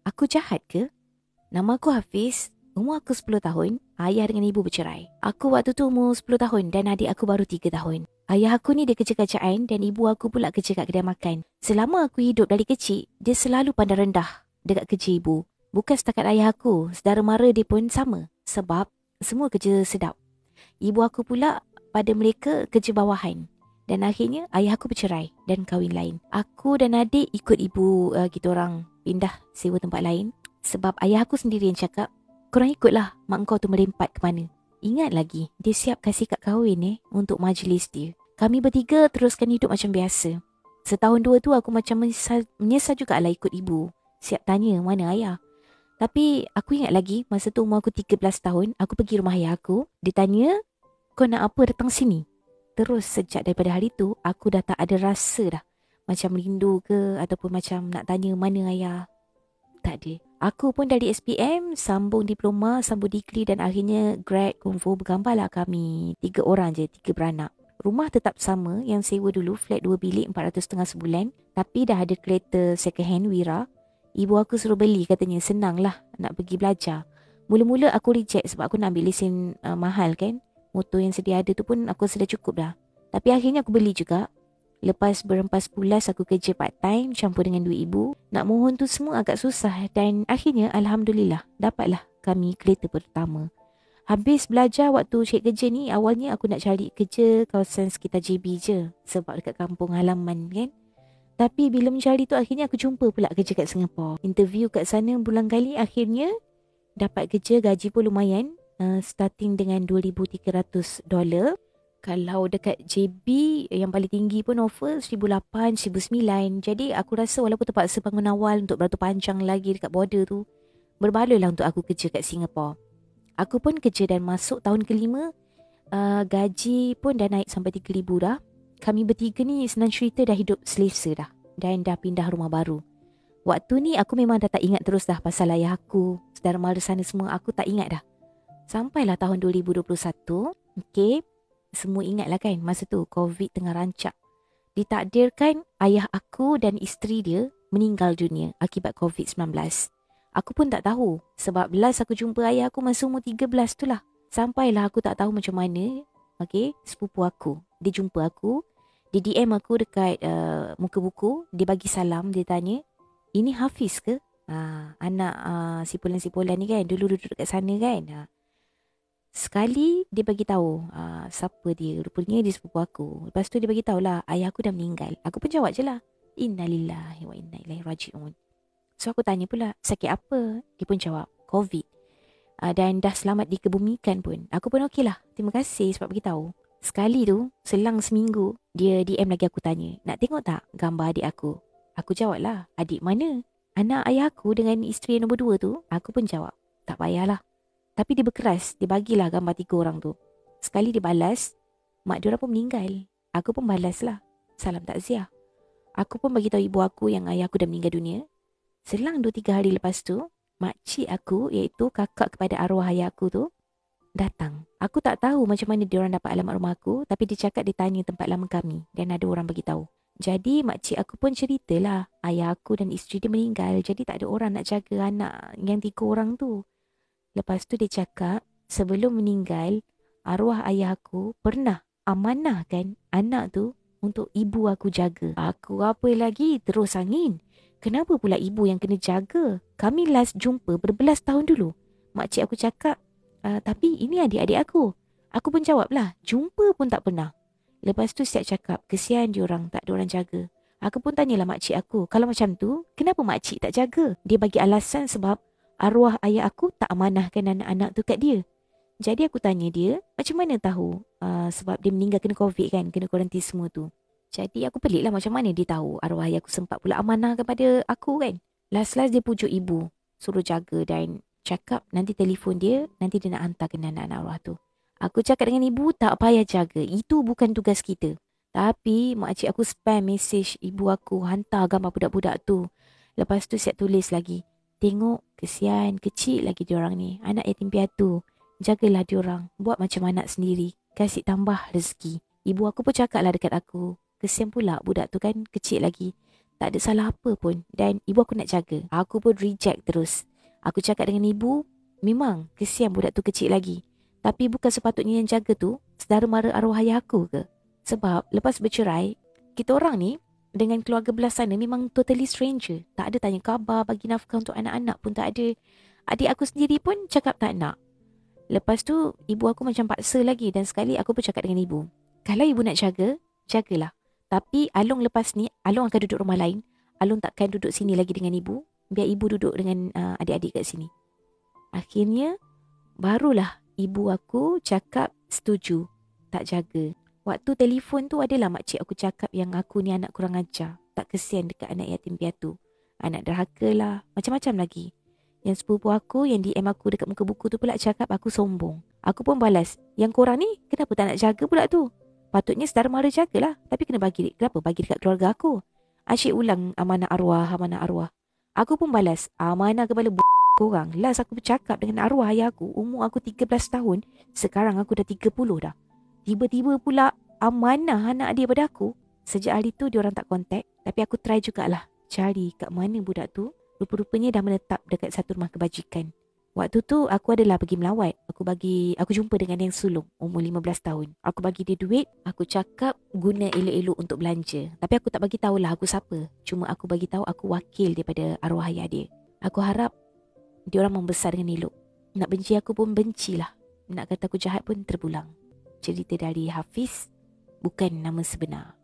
Aku jahat ke? Nama aku Hafiz. Umur aku 10 tahun. Ayah dengan ibu bercerai. Aku waktu tu umur 10 tahun dan adik aku baru 3 tahun. Ayah aku ni dia kerja kerjaan dan ibu aku pula kerja kat kedai makan. Selama aku hidup dari kecil, dia selalu pandang rendah dekat kerja ibu. Bukan setakat ayah aku, saudara mara dia pun sama. Sebab semua kerja sedap. Ibu aku pula pada mereka kerja bawahan. Dan akhirnya ayah aku bercerai dan kahwin lain. Aku dan adik ikut ibu kita orang pindah sewa tempat lain. Sebab ayah aku sendiri yang cakap, korang ikutlah mak kau tu merempat ke mana. Ingat lagi, dia siap kasih kad kahwin untuk majlis dia. Kami bertiga teruskan hidup macam biasa. Setahun dua tu aku macam menyesal jugalah ikut ibu. Siap tanya mana ayah. Tapi aku ingat lagi masa tu umur aku 13 tahun, aku pergi rumah ayah aku. Dia tanya, kau nak apa datang sini? Terus sejak daripada hari tu, aku dah tak ada rasa dah. Macam rindu ke ataupun macam nak tanya mana ayah. Tak ada. Aku pun dari SPM, sambung diploma, sambung degree dan akhirnya grad Kungfu. Bergambarlah kami. 3 orang je, 3 beranak. Rumah tetap sama yang sewa dulu, flat 2 bilik 400 setengah sebulan. Tapi dah ada kereta second hand Wira. Ibu aku suruh beli, katanya senang lah nak pergi belajar. Mula-mula aku reject sebab aku nak ambil lesen mahal kan. Motor yang sedia ada tu pun aku sudah cukup dah. Tapi akhirnya aku beli juga. Lepas berempas pulas aku kerja part time campur dengan duit ibu. Nak mohon tu semua agak susah dan akhirnya Alhamdulillah dapatlah kami kereta pertama. Habis belajar waktu cari kerja ni, awalnya aku nak cari kerja kawasan sekitar JB je. Sebab dekat kampung halaman kan. Tapi bila mencari tu akhirnya aku jumpa pula kerja kat Singapore. Interview kat sana bulan kali, akhirnya dapat kerja, gaji pun lumayan. Starting dengan $2,300. Kalau dekat JB yang paling tinggi pun offer 1,800, 1,900. Jadi aku rasa walaupun terpaksa bangun awal untuk beratur panjang lagi dekat border tu, berbaloi lah untuk aku kerja kat Singapore. Aku pun kerja dan masuk tahun kelima, gaji pun dah naik sampai 3,000 dah. Kami bertiga ni senang cerita dah hidup selesa dah dan dah pindah rumah baru. Waktu ni aku memang dah tak ingat terus dah pasal ayah aku, saudara mara sana semua aku tak ingat dah. Sampailah tahun 2021, okay, semua ingatlah kan masa tu COVID tengah rancak. Ditakdirkan ayah aku dan isteri dia meninggal dunia akibat COVID-19. Aku pun tak tahu sebab last aku jumpa ayah aku masa umur 13 tu lah. Sampailah aku tak tahu macam mana, okay, sepupu aku, dia jumpa aku, dia DM aku dekat muka buku, dia bagi salam, dia tanya, ini Hafiz ke? Anak sipulan-sipulan ni kan, dulu duduk dekat sana kan. Sekali dia bagi tahu siapa dia. Rupanya dia sepupu aku. Lepas tu dia bagi tahulah ayah aku dah meninggal. Aku pun jawab je lah, Innalillahi wa inna ilaihi raji'un. So aku tanya pula, sakit apa? Dia pun jawab, COVID. Dan dah selamat dikebumikan pun. Aku pun okey lah. Terima kasih sebab bagi tahu. Sekali tu, selang seminggu, dia DM lagi aku tanya, nak tengok tak gambar adik aku? Aku jawab lah, adik mana? Anak ayah aku dengan isteri nombor 2 tu? Aku pun jawab, tak payahlah. Tapi dia berkeras, dia bagilah gambar 3 orang tu. Sekali dia balas, mak diorang pun meninggal. Aku pun balas lah, salam takziah. Aku pun bagi tahu ibu aku yang ayah aku dah meninggal dunia. Selang 2-3 hari lepas tu, makcik aku, iaitu kakak kepada arwah ayah aku tu, datang. Aku tak tahu macam mana diorang dapat alamat rumah aku, tapi dia cakap dia tanya tempat lama kami dan ada orang bagi tahu. Jadi makcik aku pun ceritalah, ayah aku dan isteri dia meninggal, jadi tak ada orang nak jaga anak yang 3 orang tu. Lepas tu dia cakap, sebelum meninggal, arwah ayah aku pernah amanahkan anak tu untuk ibu aku jaga. Aku apa lagi? Terus angin. Kenapa pula ibu yang kena jaga? Kami last jumpa berbelas tahun dulu. Makcik aku cakap, tapi ini adik-adik aku. Aku pun jawab lah, jumpa pun tak pernah. Lepas tu siap cakap, kesian diorang tak ada orang jaga. Aku pun tanyalah makcik aku, kalau macam tu, kenapa makcik tak jaga? Dia bagi alasan sebab arwah ayah aku tak amanahkan anak-anak tu kat dia. Jadi aku tanya dia, macam mana tahu? Sebab dia meninggal kena COVID kan, kena kuarantin semua tu. Jadi aku pelik lah macam mana dia tahu arwah ayah aku sempat pula amanah kepada aku kan. Last-last dia pujuk ibu, suruh jaga dan cakap nanti telefon dia, nanti dia nak hantarkan anak-anak arwah tu. Aku cakap dengan ibu, tak payah jaga, itu bukan tugas kita. Tapi makcik aku spam message ibu aku, hantar gambar budak-budak tu. Lepas tu siap tulis lagi, tengok, kesian, kecil lagi diorang ni. Anak yatim piatu. Jagalah diorang. Buat macam anak sendiri. Kasih tambah rezeki. Ibu aku pun cakap lah dekat aku. Kesian pula budak tu kan, kecil lagi. Tak ada salah apa pun. Dan ibu aku nak jaga. Aku pun reject terus. Aku cakap dengan ibu, memang kesian budak tu kecil lagi. Tapi bukan sepatutnya yang jaga tu saudara mara arwah ayah aku ke? Sebab lepas bercerai, kita orang ni dengan keluarga belah sana memang totally stranger. Tak ada tanya khabar, bagi nafkah untuk anak-anak pun tak ada. Adik aku sendiri pun cakap tak nak. Lepas tu, ibu aku macam paksa lagi. Dan sekali aku pun cakap dengan ibu, kalau ibu nak jaga, jagalah. Tapi Along lepas ni, Along akan duduk rumah lain. Along takkan duduk sini lagi dengan ibu. Biar ibu duduk dengan adik-adik kat sini. Akhirnya, barulah ibu aku cakap setuju. Tak jaga. Waktu telefon tu adalah makcik aku cakap yang aku ni anak kurang ajar. Tak kesian dekat anak yatim piatu. Anak derhaka lah. Macam-macam lagi. Yang sepupu aku yang DM aku dekat muka buku tu pula cakap aku sombong. Aku pun balas, yang korang ni kenapa tak nak jaga pula tu? Patutnya saudara mara jagalah. Tapi kenapa bagi dekat keluarga aku? Asyik ulang amanah arwah, amanah arwah. Aku pun balas, amanah kepala korang. Last aku bercakap dengan arwah ayah aku, umur aku 13 tahun. Sekarang aku dah 30 dah. Tiba-tiba pula amanah anak dia pada aku. Sejak hari tu diorang tak kontak. Tapi aku try jugalah cari kat mana budak tu. Rupa-rupanya dah menetap dekat satu rumah kebajikan. Waktu tu aku adalah pergi melawat. Aku jumpa dengan yang sulung umur 15 tahun. Aku bagi dia duit. Aku cakap guna elok-elok untuk belanja. Tapi aku tak bagi tahulah aku siapa. Cuma aku bagi tahu aku wakil daripada arwah ayah dia. Aku harap diorang membesar dengan elok. Nak benci aku pun bencilah. Nak kata aku jahat pun terpulang. Cerita dari Hafiz, bukan nama sebenar.